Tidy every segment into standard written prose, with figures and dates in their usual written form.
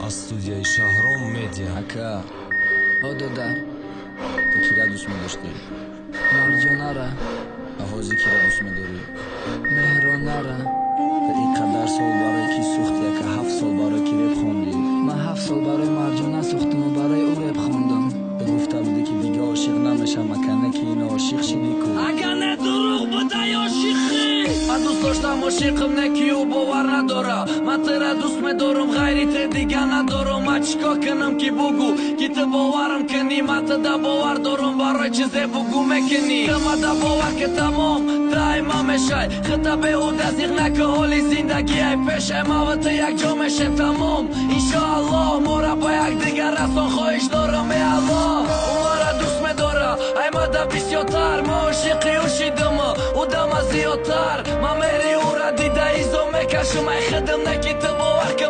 از студияи Шаҳром медиа. Ака, ҳододар, то кира дӯст медоштӣ? Марҷонара. Аҳози кира дӯст медорӣ? Меҳронара. Та ин қадар сол барои ки сӯхтӣ, ака 7 сол барои ки реп хондӣ? Ман 7 сол барои Марҷона сӯхтиму барои ӯ реп хондам. Гуфта буди ки дига ошиқ намешам, ака не ки ин ошиқ шидӣ ку? Агар не дурӯғ будай ошиқӣ, ман дӯст доштам ошиқым не ки ӯ бовар надора. Ман тира дӯст медорам, ғайри те дига надорам. Ман чӣ кор кунам ки бугӯ ки ту боварам кунӣ? Ман туда бовар дорам, барои чизе бугӯ мекунӣ. Камада бовар ки тамом даима мешай, хита беҳуда зиқ нака ҳоли зиндагиай пешай. Ман ва ту якҷо мешем тамом иншоаллоҳ. мора ба якдигар расон хоҳиш дорам эй Аллоҳ. ӯ мара дӯст медора, ай мада бисёртар. ман ошиқи ӯ шидама, ӯ дама зиёдтар. ман мери ӯра дида изо мекашам, ай хидм не ки ту бовар ки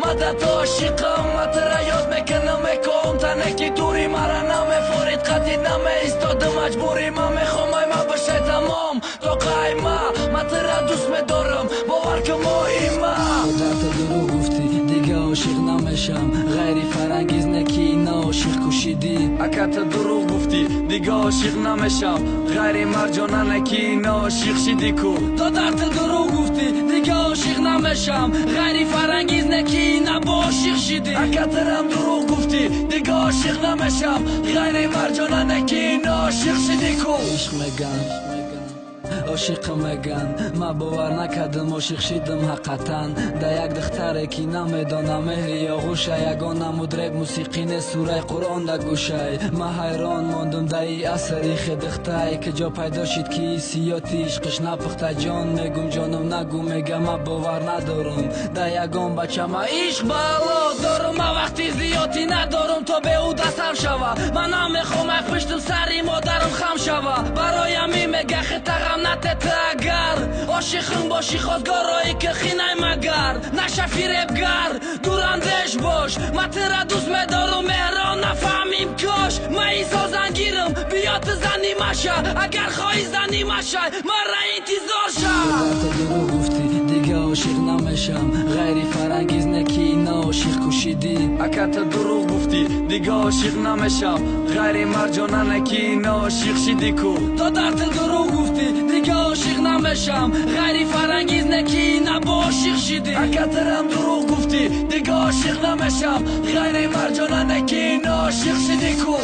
мада ту ошиқам. ман тира ёд мекунам мекоҳам, та не ки дури мара намефорид, қати намеистода маҷбури. ман мехом ай ман башай тамом то қайма. ман тира дӯст медорам, бовар ки моҳима. Ҳодар ту дурӯғ гуфтӣ, дига ошиқ намешам. ғайри фарангиз не ки ина ошиқ кушидӣ. Ака ту дурӯғ гуфтӣ, дига ошиқ намешам. ғайри Марҷона не ки ина ошиқ шидӣ ку? Додар ту дурӯғ гуфтӣ, дига ошиқ намешам. ғайри фарангиз не ки ина бо ошиқ шидӣ. Ака тирам дурӯғ гуфтӣ, дига ошиқ намешам. ғайри Марҷона не ки ина ошиқ шидӣ ку? ишқ меган, ошиқам меган. ман бовар накардам ошиқ шидам ҳақиқатан. да як духтаре ки намедонам меҳри оғӯша. ягон намудреб мусиқӣ не сураи қуръон да гӯшай. ман ҳайрон мондум да и асари хедихтай, ки ҷо пайдо шид ки ҳиссиёти ишқиш напухта. ҷон мегум ҷоном нагӯ, мегам ман бовар надорам. да ягон бача ман ишқ бало дорам. ман вақти зиёдӣ надорам то беҳуда сам шава. ман намехом ай пиштум сари модарам хам шава. бароям ин мега хитағам натета. агар ошиқим боши хозгорои ки хинай магар. наша фиребгар дурандеш бош. ман тира дӯст медорам, меҳрон нафаҳмим кош. ман инсон зангирам, биё ту зани маша. агар хоҳӣ зани маша, мара интизор ша. ҳодар ту дурӯғ гуфтӣ, дига ошиқ намешам. ғайри фарангиз не ки ина ошиқ кушидӣ. Ака ту дурӯғ гуфтӣ, дига ошиқ намешам. ғайри Марҷона не ки ина ошиқ шидӣ ку? Додар ту дурӯғ гуфтӣ, дига ошиқ намешам. ғайри фарангиз не ки ина бо ошиқ шидӣ. Ака тирам дурӯғ гуфтӣ, дига ошиқ намешам. ғайри Марҷона не ки ина ошиқ шидӣ ку?